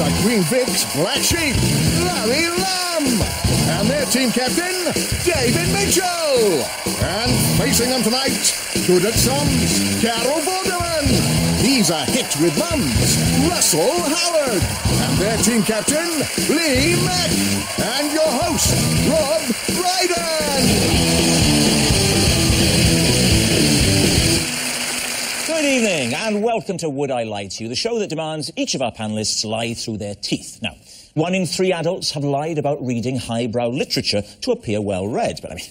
the Green Vic's black sheep, Larry Lamb, and their team captain, David Mitchell. And facing them tonight, good at sums, Carol Vorderman. He's a hit with mums, Russell Howard. And their team captain, Lee Mack. And your host, Rob Brydon. Good evening and welcome to Would I Lie to You, the show that demands each of our panellists lie through their teeth. Now, 1 in 3 adults have lied about reading highbrow literature to appear well-read. But I mean,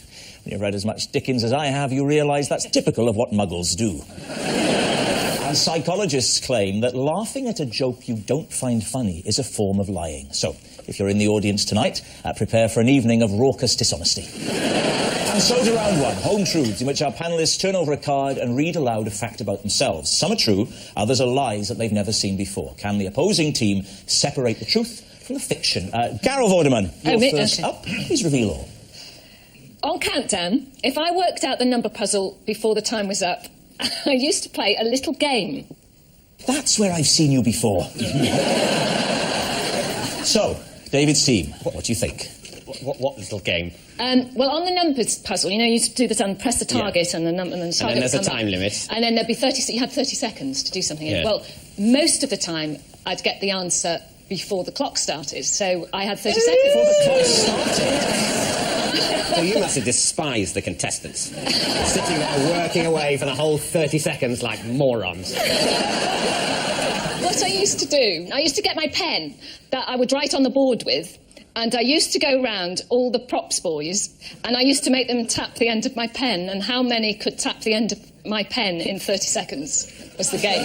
when you've read as much Dickens as I have, you realise that's typical of what muggles do. And psychologists claim that laughing at a joke you don't find funny is a form of lying. So, if you're in the audience tonight, prepare for an evening of raucous dishonesty. And so to round one, Home Truths, in which our panellists turn over a card and read aloud a fact about themselves. Some are true, others are lies that they've never seen before. Can the opposing team separate the truth from the fiction? Carol Vorderman, you're first up. Please reveal all. On Countdown, if I worked out the number puzzle before the time was up, I used to play a little game. That's where I've seen you before. So, David's team, what do you think? What little game? Well, on the numbers puzzle, you know, you used to do the press the target and the number, and then the target. And then there's a time limit. And then there'd be 30. You had 30 seconds to do something. Yeah. Well, most of the time, I'd get the answer before the clock started. So I had 30 seconds before the clock started. So you must have despised the contestants, sitting there working away for the whole 30 seconds like morons. What I used to do, I used to get my pen that I would write on the board with. And I used to go round all the props boys, and I used to make them tap the end of my pen, and how many could tap the end of my pen in 30 seconds was the game.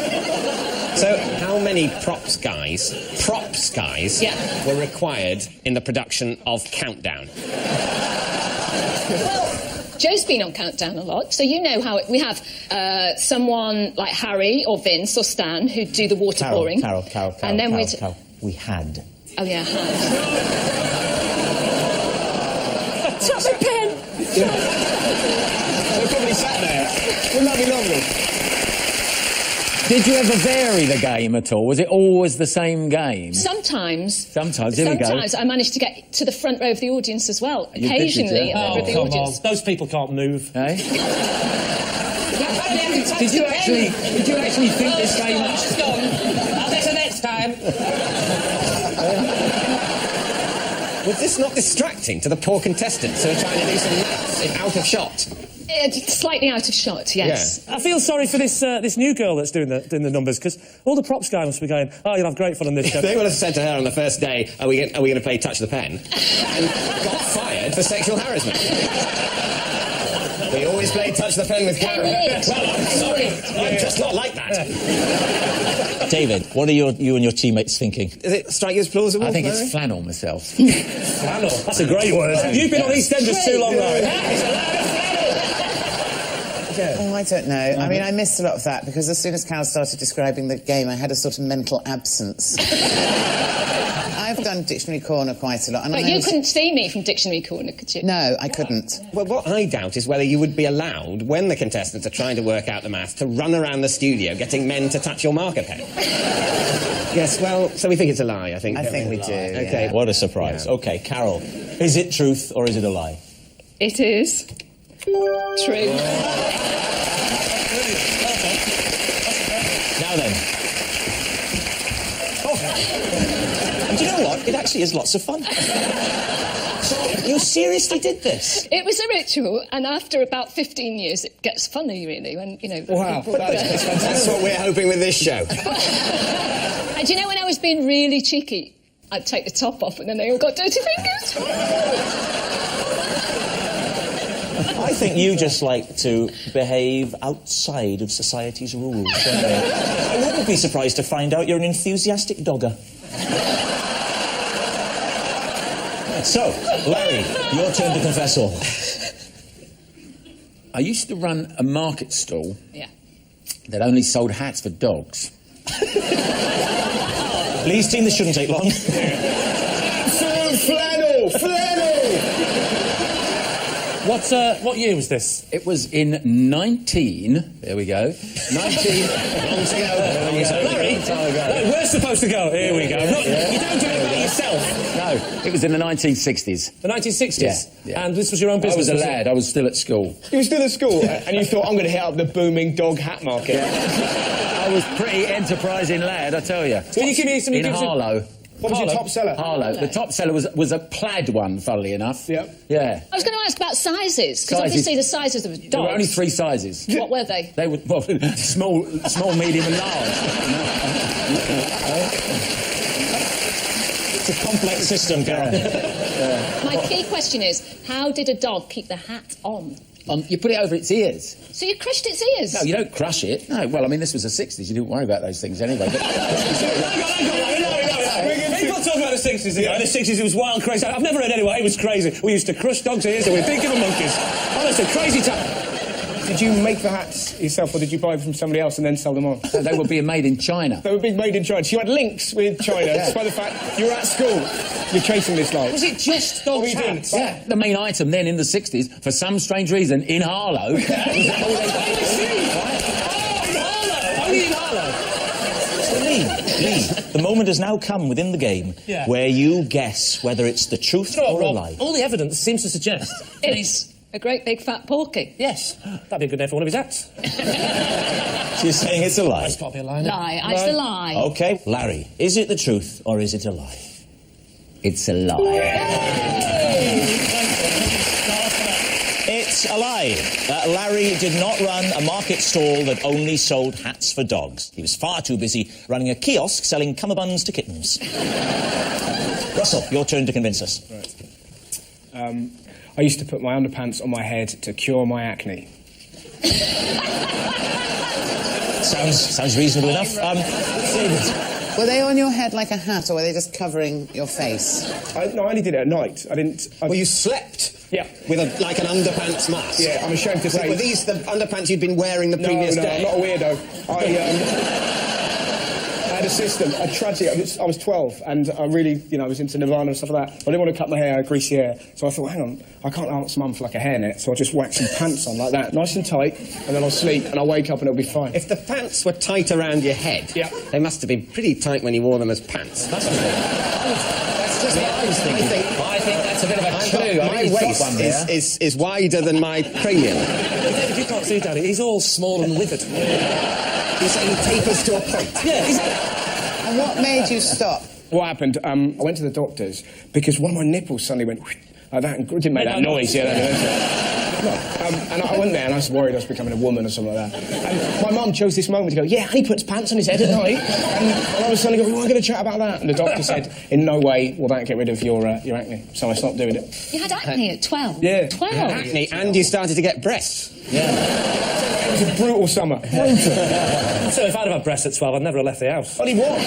So how many props guys Yeah. were required in the production of Countdown? Well, Joe's been on Countdown a lot, so you know how we have someone like Harry or Vince or Stan who do the water pouring. Carol. And then we had. Oh, yeah, Tap my pen! We're probably sat there. Wouldn't that be lovely? Did you ever vary the game at all? Was it always the same game? Sometimes. Here we go. Sometimes I managed to get to the front row of the audience as well. Occasionally, Oh, of the come audience. on. Those people can't move. Eh? Did you actually think this game? It's gone. I'll get to next time. Was this not distracting to the poor contestants who are trying to do some maths out of shot? Slightly out of shot, yes. I feel sorry for this new girl that's doing the numbers, because all the props guy must be going, oh, you'll have great fun on this show. They would have said to her on the first day, are we going to play Touch the Pen? And got fired for sexual harassment. We always play Touch the Pen with Carol. Well, I'm sorry. I'm just not like that. David, what are you and your teammates thinking? Does it strike you as plausible? I think Larry? it's flannel myself. Flannel. That's a great word. You've been on EastEnders too long, Larry. Oh, I don't know. I mean, I missed a lot of that because as soon as Carol started describing the game, I had a sort of mental absence. I've done Dictionary Corner quite a lot. And But you couldn't see me from Dictionary Corner, could you? No, I couldn't. Well, what I doubt is whether you would be allowed, when the contestants are trying to work out the maths, to run around the studio getting men to touch your marker pen. Yes, well, so we think it's a lie, I think. I think we do. Okay. Yeah. What a surprise. Yeah. OK, Carol, is it truth or is it a lie? It is true. Now then. Oh. And do you know what? It actually is lots of fun. So, you seriously did this? It was a ritual, and after about 15 years, it gets funny, really, when, you know... Wow, That's what we're hoping with this show. And do you know, when I was being really cheeky, I'd take the top off, and then they all got dirty fingers. I think you just like to behave outside of society's rules, don't you? I wouldn't be surprised to find out you're an enthusiastic dogger. So, Larry, your turn to confess all. I used to run a market stall Yeah. that only sold hats for dogs. Please, team, this shouldn't take long. Flannel! What year was this? It was in 19... There we go. 19... Long to go. Larry, we're supposed to go. Here we go. Look, you don't do it by yourself. No, it was in the 1960s. The 1960s? Yeah. And this was your own business? I was a lad. I was still at school. You were still at school, and you thought, I'm going to hit up the booming dog hat market. I was pretty enterprising lad, I tell you. Can you give me some... In Harlow. What was your top seller? Harlow. The top seller was a plaid one, funnly enough. Yeah. Yeah. I was going to ask about sizes, because Sizes. obviously the sizes of dogs... There were only 3 sizes. What were they? They were, well, small, medium and large. It's a complex system, Carol. My key question is, how did a dog keep the hat on? You put it over its ears. So you crushed its ears? No, you don't crush it. No, well, I mean, this was the 60s. You didn't worry about those things anyway. But... People talk about the 60s ago. In the 60s, it was wild, crazy. I've never heard anyone. It was crazy. We used to crush dogs' ears and we'd think of monkeys. Honestly, crazy time. Did you make the hats yourself, or did you buy them from somebody else and then sell them on? They were being made in China. They were being made in China. So you had links with China, despite the fact you were at school. You're chasing this life. Was it just dogs' hats? Yeah, the main item then in the 60s, for some strange reason, in Harlow... Only in Harlow? The moment has now come within the game where you guess whether it's the truth or a lie. All the evidence seems to suggest... It's a great big fat porky. Yes. That'd be a good name for one of his hats. So you're saying it's a lie? It's got to be a lie. Lie. It's a lie. OK, Larry, is it the truth or is it a lie? It's a lie. It's a lie. Larry did not run a market stall that only sold hats for dogs. He was far too busy running a kiosk selling cummerbunds to kittens. Russell, your turn to convince us. Right. I used to put my underpants on my head to cure my acne. Sounds reasonable enough. David. Were they on your head like a hat, or were they just covering your face? No, I only did it at night. I didn't... Well, you slept? Yeah. With like an underpants mask? Yeah, I'm ashamed to say... Were these the underpants you'd been wearing the previous day? No, I'm not a weirdo. I had a system, a tragic... I was 12, and I really, I was into Nirvana and stuff like that. I didn't want to cut my hair, greasy hair, so I thought, hang on, I can't ask Mum for like a hairnet, so I'll just whack some pants on like that, nice and tight, and then I'll sleep, and I'll wake up and it'll be fine. If the pants were tight around your head, they must have been pretty tight when you wore them as pants. That's just what I was thinking. I think that's a bit of a clue. My waist is wider than my cranium. If you can't see, Daddy, he's all small and withered. You're saying he tapers to a point? Yeah, And what made you stop? What happened, I went to the doctors because one of my nipples suddenly went like that and didn't make that noise. And I went there and I was worried I was becoming a woman or something like that. And my mum chose this moment to go, yeah, and he puts pants on his head at night. And I was suddenly going, we weren't going to chat about that. And the doctor said, in no way will that get rid of your acne. So I stopped doing it. You had acne at 12? Yeah. 12? Acne, and you started to get breasts. Yeah. It was a brutal summer. So if I'd have had breasts at 12, I'd never have left the house. Bloody what?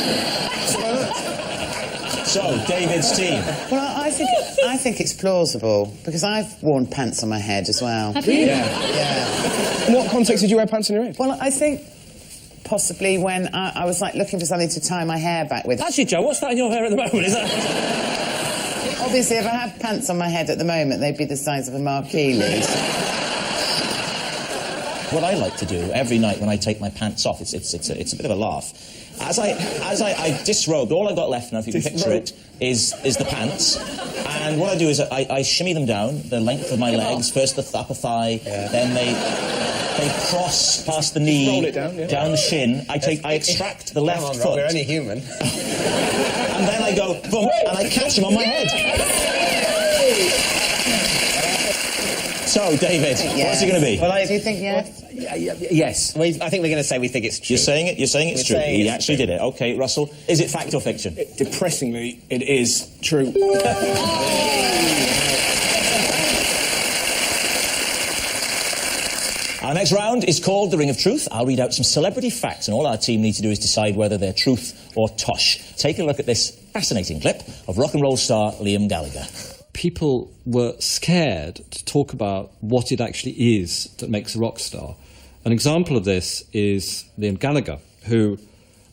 So, David's team. Well, I think it's plausible, because I've worn pants on my head as well. Have you? Yeah. In what context did you wear pants on your head? Well, I think possibly when I was, like, looking for something to tie my hair back with. Actually, Joe, what's that in your hair at the moment? Is that... Obviously, if I had pants on my head at the moment, they'd be the size of a marquee lid. What I like to do every night when I take my pants off, it's a bit of a laugh. As I disrobe, all I've got left now, if you can picture it, is the pants. And what I do is I shimmy them down the length of my legs, first the upper thigh, then they cross past the knee, roll it down the shin. I extract the left foot. We're only human. And then I go, boom, and I catch them on my head. So, David, what's it going to be? Well, do you think yes? Yes. I think we're going to say we think it's true. You're saying it's true. He actually did it. OK, Russell, is it fact or fiction? Depressingly, it is true. Our next round is called The Ring of Truth. I'll read out some celebrity facts, and all our team need to do is decide whether they're truth or tosh. Take a look at this fascinating clip of rock and roll star Liam Gallagher. People were scared to talk about what it actually is that makes a rock star. An example of this is Liam Gallagher, who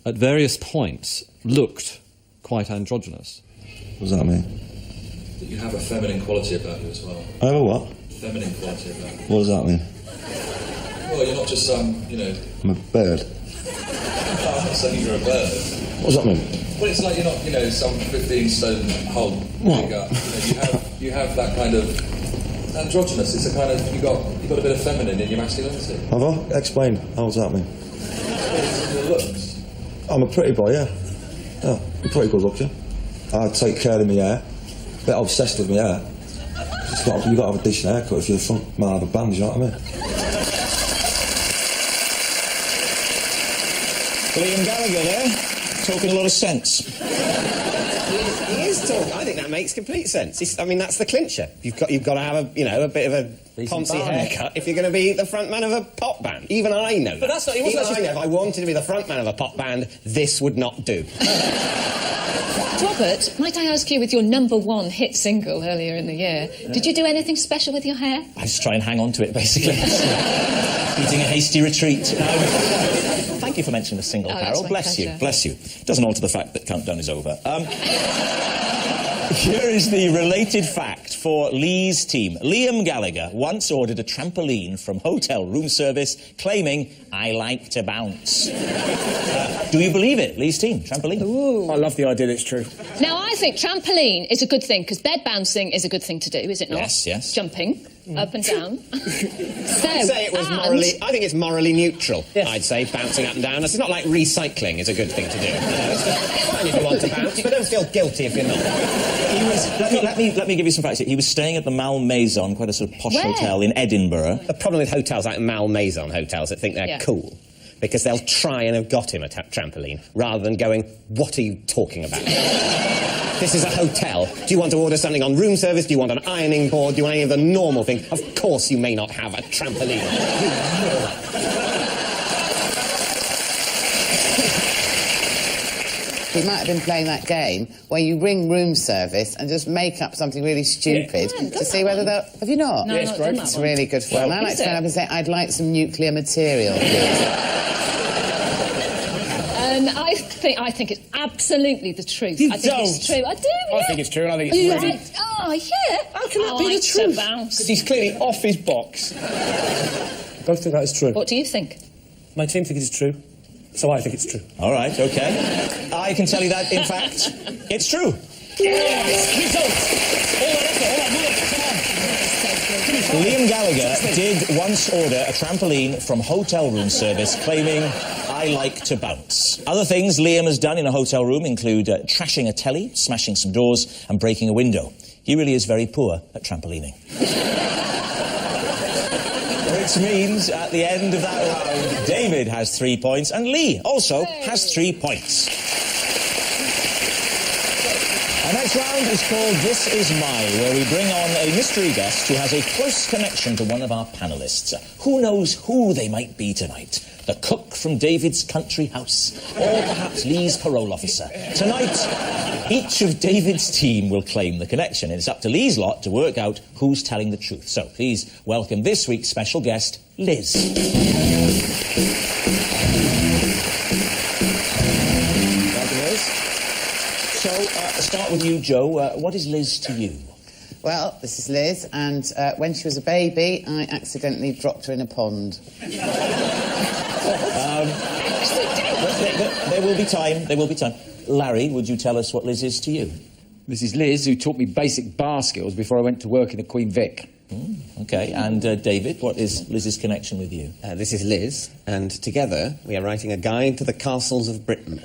at various points looked quite androgynous. What does that mean? That you have a feminine quality about you as well. I have a what? feminine quality of that. What does that mean? Well, you're not just some, you know... I'm a bird. No, I'm not saying you're a bird. What does that mean? Well, it's like you're not, you know, some 15-stone hog. What? You have that kind of androgynous. It's a kind of you've got a bit of feminine in your masculinity. Have I? Explain. How does that mean? It's your looks. I'm a pretty boy, yeah. Yeah, I'm pretty good looking. I take care of my hair. A bit obsessed with my hair. You've got to have a decent haircut if you're the front man of a band, you know what I mean? Liam Gallagher there, talking a lot of sense. He is talking. I think that makes complete sense. I mean, that's the clincher. You've got to have a bit of a poncy haircut if you're going to be the front man of a pop band. Even I know. But that's not. It wasn't Even I know if I wanted to be the front man of a pop band, this would not do. Robert, might I ask you, with your #1 hit single earlier in the year, did you do anything special with your hair? I just try and hang on to it, basically. Eating a hasty retreat. Thank you for mentioning the single, Carol. Bless you, bless you. Doesn't alter the fact that countdown is over. Here is the related fact for Lee's team. Liam Gallagher once ordered a trampoline from hotel room service, claiming, "I like to bounce." Do you believe it, Lee's team? Trampoline? Ooh. I love the idea that it's true. Now, I think trampoline is a good thing, because bed bouncing is a good thing to do, is it not? Yes, yes. Jumping up and down. I'd say it was morally... I think it's morally neutral, yes. I'd say, bouncing up and down. It's not like recycling is a good thing to do. It's fine if you want to bounce, but don't feel guilty if you're not. Let me give you some facts here. He was staying at the Malmaison, quite a sort of posh hotel in Edinburgh. The problem with hotels like Malmaison hotels that think they're cool, because they'll try and have got him a trampoline, rather than going, "What are you talking about?" This is a hotel. Do you want to order something on room service? Do you want an ironing board? Do you want any of the normal things? Of course you may not have a trampoline. We might have been playing that game where you ring room service and just make up something really stupid to see whether they'll... Have you not? No, it's great. It's really good fun. I like to phone up and say, "I'd like some nuclear material, please." I think it's absolutely the truth. You I think don't. It's true. I do. I think it's true, and I think it's really... Oh, yeah. How can that be the truth? Because he's clearly off his box. I both think that is true. What do you think? My team think it is true, so I think it's true. All right, OK. I can tell you that, in fact, it's true. Liam Gallagher did once order a trampoline from hotel room service, claiming, "I like to bounce." Other things Liam has done in a hotel room include trashing a telly, smashing some doors and breaking a window. He really is very poor at trampolining. Which means at the end of that round, David has 3 points and Lee also has 3 points. Our next round is called This Is My, where we bring on a mystery guest who has a close connection to one of our panellists. Who knows who they might be tonight? The cook from David's country house, or perhaps Lee's parole officer. Tonight, each of David's team will claim the connection, and it's up to Lee's lot to work out who's telling the truth. So please welcome this week's special guest, Liz. Welcome, Liz. So, start with you, Joe. What is Liz to you? Well, this is Liz, and when she was a baby, I accidentally dropped her in a pond. There will be time. There will be time. Larry, would you tell us what Liz is to you? This is Liz, who taught me basic bar skills before I went to work in the Queen Vic. OK, and David, what is Liz's connection with you? This is Liz, and together we are writing a guide to the castles of Britain.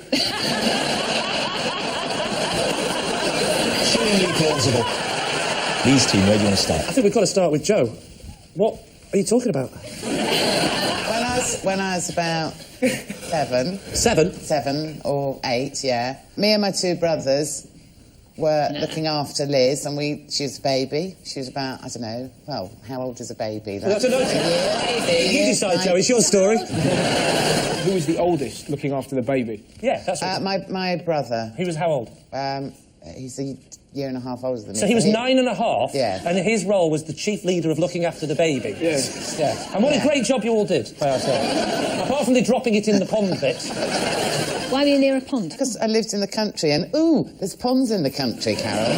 Extremely plausible. Lee's team, where do you want to start? I think we've got to start with Joe. What are you talking about? When I was about 7. 7 or 8, yeah. Me and my 2 brothers were looking after Liz, and she was a baby. She was about, I don't know, well, how old is a baby? Like, You decide, Joe, it's your story. Who was the oldest looking after the baby? Yeah, that's right. My brother. He was how old? He's a year and a half older than me. So he was 9 and a half, and his role was the chief leader of looking after the baby. Yes. Yeah. And what a great job you all did, may I say. Apart from the dropping it in the pond bit. Why were you near a pond? Because I lived in the country, and, there's ponds in the country, Carol.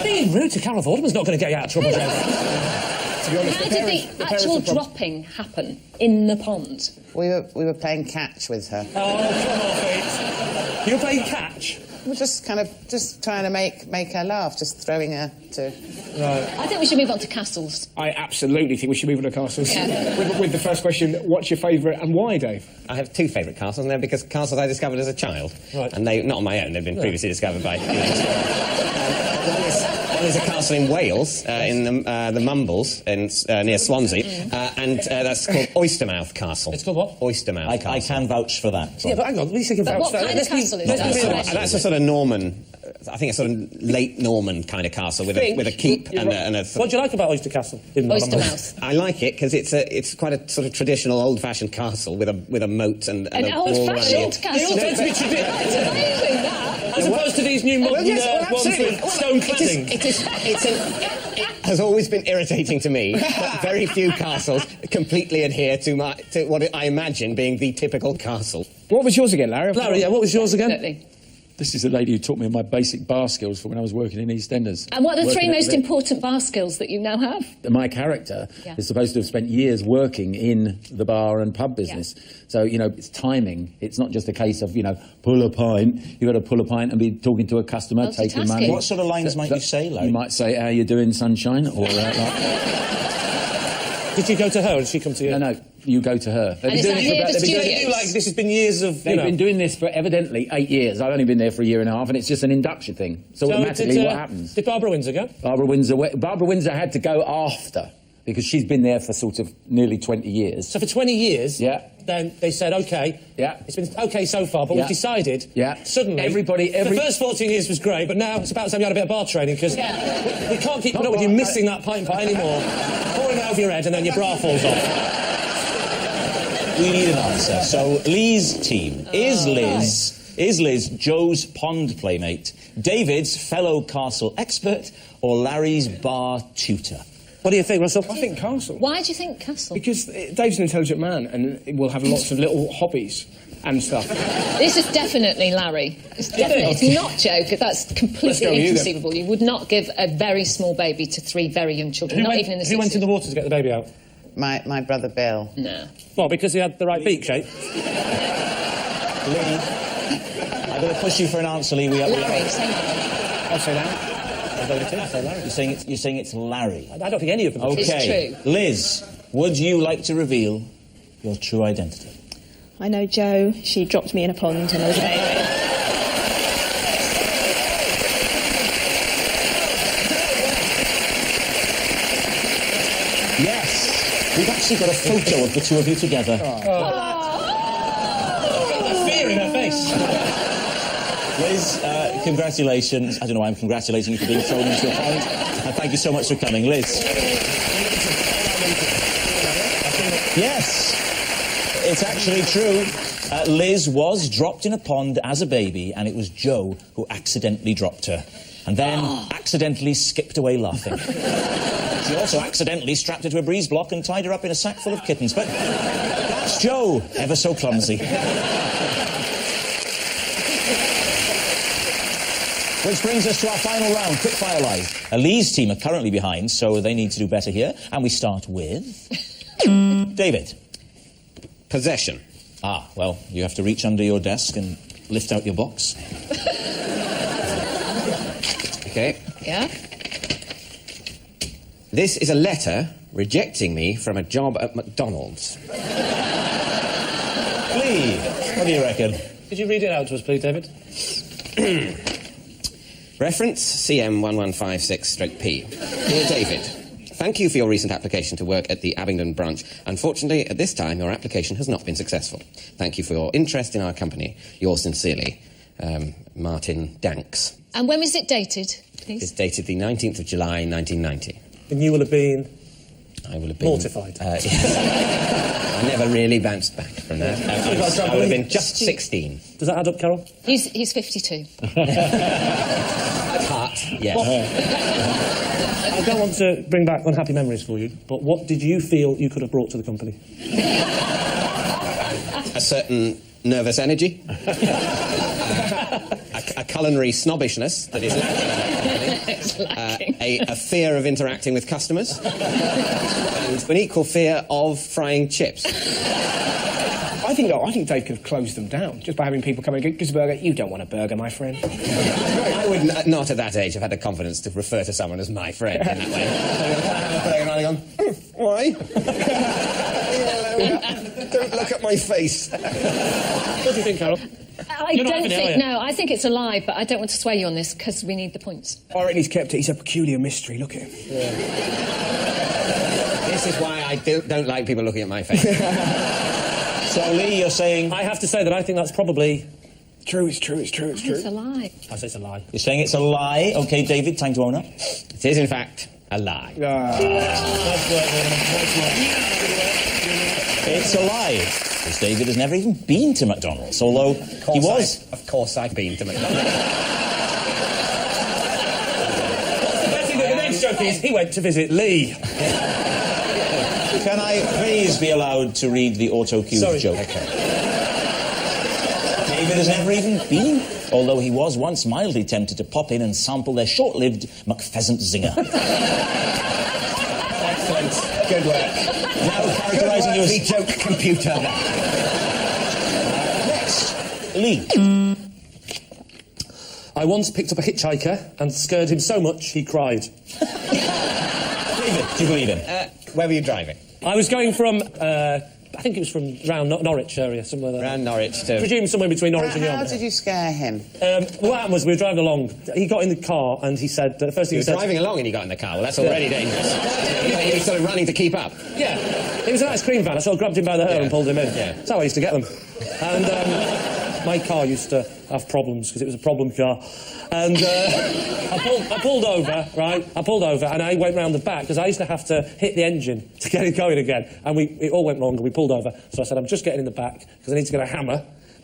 Be rude to Carol Vorderman's not going to get you out of trouble, Joe. To be honest, How did the actual dropping happen in the pond? We were playing catch with her. Oh, come on, Pete. You were playing catch? We were just trying to make her laugh, just throwing her to... Right. I think we should move on to castles. I absolutely think we should move on to castles. Yeah. with the first question, what's your favourite and why, Dave? I have two favourite castles, and they're because castles I discovered as a child. Right. And they, not on my own, they've been previously discovered by... One is a castle in Wales, in the Mumbles, near Swansea, and that's called Oystermouth Castle. It's called what? Oystermouth I can vouch for that. Yeah, but hang on, at least you can vouch What for that. kind of castle is that? That's a sort of Norman, I think a sort of late Norman kind of castle with a keep and a... What do you like about Oyster Castle? Oystermouth. I like it because it's quite a sort of traditional old-fashioned castle with a moat and An a wall around old-fashioned it. They all castle. tend to be traditional. That's amazing, that. As opposed to these new modern ones with stone cladding. It has always been irritating to me that very few castles completely adhere to what I imagine being the typical castle. What was yours again, Larry? Larry, yeah, what was yours again? Definitely. This is a lady who taught me my basic bar skills for when I was working in EastEnders. And what are the three Working at most the- important bar skills that you now have? My character Yeah. is supposed to have spent years working in the bar and pub business. So, it's timing. It's not just a case of, pull a pint. You've got to pull a pint and be talking to a customer, taking Multitasking. money. What sort of lines might you say, Larry? You might say, how you doing, sunshine? Or Did you go to her or did she come to you? No, you go to her. And is that near the They've been doing studios? it like this has been years of, They've been doing this for evidently 8 years. I've only been there for a year and a half, and it's just an induction thing. So automatically, what happens? Did Barbara Windsor go? Barbara Windsor had to go after, because she's been there for sort of nearly 20 years. So for 20 years, Yeah. then they said, OK, Yeah. it's been OK so far, but Yeah. we've decided, Yeah. suddenly, the first 14 years was great, but now it's about time you had a bit of bar training, because we can't keep putting up with you missing that pint pie anymore, pouring it over your head and then your bra falls off. We need an answer. So, Lee's team. Is Liz Joe's pond playmate, David's fellow castle expert, or Larry's bar tutor? What do you think, Russell? I think castle. Why do you think castle? Because Dave's an intelligent man and will have lots of little hobbies and stuff. This is definitely Larry. It's definitely. It's not Joe, 'cause that's Let's go completely with you, then. inconceivable. You would not give a very small baby to three very young children, not even in the 60s. Who went in the water to get the baby out? My brother Bill. No. Well, because he had the right beak shape. Lee, I'm going to push you for an answer, Lee. Larry, say Larry. I'll say that. I'll go with it, I'll say Larry. You're saying it's Larry. I don't think any of them. Okay. It's true. Liz, would you like to reveal your true identity? I know Jo. She dropped me in a pond when I was a baby. Yes. We've actually got a photo of the two of you together. The fear in her face. Liz, congratulations. I don't know why I'm congratulating you for being thrown into a pond. And thank you so much for coming. Liz. Yes, it's actually true. Liz was dropped in a pond as a baby, and it was Joe who accidentally dropped her. And then accidentally skipped away laughing. She also accidentally strapped her to a breeze block and tied her up in a sack full of kittens. But that's Joe, ever so clumsy. Which brings us to our final round, quickfire live. Lee's team are currently behind, so they need to do better here. And we start with... David. Possession. Ah, well, you have to reach under your desk and lift out your box. Okay. Yeah? This is a letter rejecting me from a job at McDonald's. Lee, what do you reckon? Could you read it out to us, please, David? Reference CM1156-P. Dear David, thank you for your recent application to work at the Abingdon branch. Unfortunately, at this time, your application has not been successful. Thank you for your interest in our company. Yours sincerely, Martin Danks. And when was it dated, please? It's dated the 19th of July, 1990. And you will have been... I will have been... Mortified. Yes. I never really bounced back from that. I would have been just 16. Does that add up, Carol? He's 52. Cut, yes. I don't want to bring back unhappy memories for you, but what did you feel you could have brought to the company? A certain nervous energy. A culinary snobbishness that is lacking in our company. It's lacking. A fear of interacting with customers, and an equal fear of frying chips. I think Dave could have closed them down just by having people come and get a burger. You don't want a burger, my friend. I would not at that age have had the confidence to refer to someone as my friend in that way. Why? Don't look at my face. What do you think, Carol? I don't think... No, I think it's a lie, but I don't want to sway you on this because we need the points. I reckon he's kept it. He's a peculiar mystery. Look at him. Yeah. This is why I don't like people looking at my face. So, Lee, you're saying... I have to say that I think that's probably... True, it's true. It's a lie. I say it's a lie. You're saying it's a lie? OK, David, time to own up. It is, in fact, a lie. It's a lie. Because David has never even been to McDonald's, although he was... Of course I've been to McDonald's. The best thing that the next joke is he went to visit Lee. Can I please be allowed to read the auto-cue joke? Okay. David has never even been, although he was once mildly tempted to pop in and sample their short-lived McPheasant zinger. Excellent. Good work. Now characterising you as... the joke computer. Next, Lee. I once picked up a hitchhiker and scared him so much he cried. David, do you believe him? Where were you driving? I was going from, I think it was from around Norwich area, somewhere there. Around Norwich to... Presume somewhere between Norwich and Yarmouth. How did you scare him? What happened was we were driving along. He got in the car and he said... the first thing You he were said... driving along and you got in the car. Well, that's already dangerous. He was sort of running to keep up. Yeah. It was an ice cream van. I sort of grabbed him by the hair and pulled him in. Yeah. That's how I used to get them. And my car used to have problems because it was a problem car. And I pulled over, right? I pulled over and I went round the back because I used to have to hit the engine to get it going again. And it all went wrong and we pulled over. So I said, I'm just getting in the back because I need to get a hammer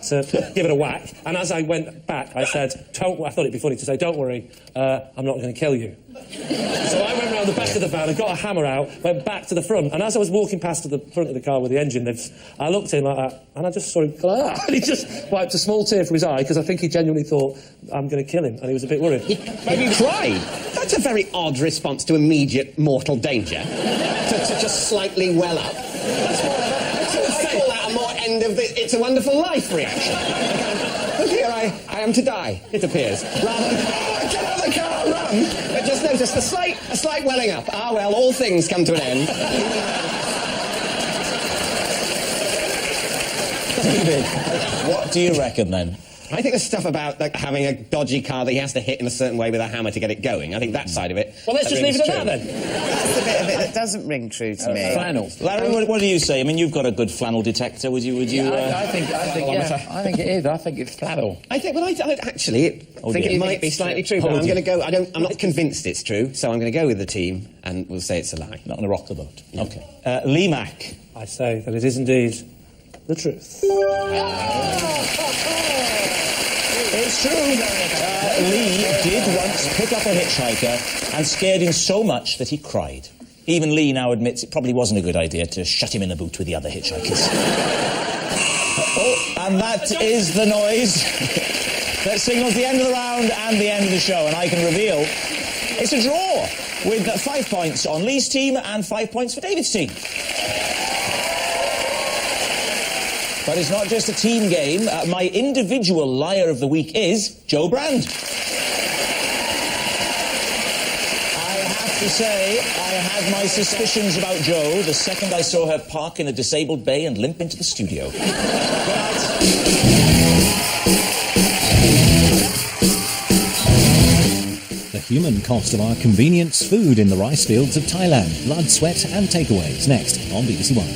to give it a whack. And as I went back, I said, I thought it'd be funny to say, don't worry, I'm not going to kill you. So I went round the back of the van and got a hammer out, went back to the front, and as I was walking past to the front of the car with the engine lifts, I looked at him like that, and I just saw him go like that, and he just wiped a small tear from his eye, because I think he genuinely thought, I'm going to kill him, and he was a bit worried. Maybe you cried. That's a very odd response to immediate mortal danger. to just slightly well up. I call that a more end of the It's a Wonderful Life reaction. Look here, I am to die, it appears. Rather than, get out of the car, run! But just notice a slight welling up. Ah, well, all things come to an end. David, what do you reckon, then? I think the stuff about having a dodgy car that he has to hit in a certain way with a hammer to get it going, I think that side of it... Well, let's just leave it at that, then. That's the bit of it that doesn't ring true to me. Flannel. Larry, what do you say? I mean, you've got a good flannel detector. Would you? I think it is. I think it's flannel. I think it might be slightly true, but I'm going to go... I'm not convinced it's true, so I'm going to go with the team, and we'll say it's a lie. Not going to rock the boat. No. OK. Lee Mack. I say that it is indeed the truth. It's true. Lee did once pick up a hitchhiker and scared him so much that he cried. Even Lee now admits it probably wasn't a good idea to shut him in the boot with the other hitchhikers. And that is the noise that signals the end of the round and the end of the show. And I can reveal it's a draw with 5 points on Lee's team and 5 points for David's team. But it's not just a team game. My individual liar of the week is Joe Brand. I have to say, I had my suspicions about Jo the second I saw her park in a disabled bay and limp into the studio. The human cost of our convenience food in the rice fields of Thailand. Blood, sweat and takeaways. Next on BBC One.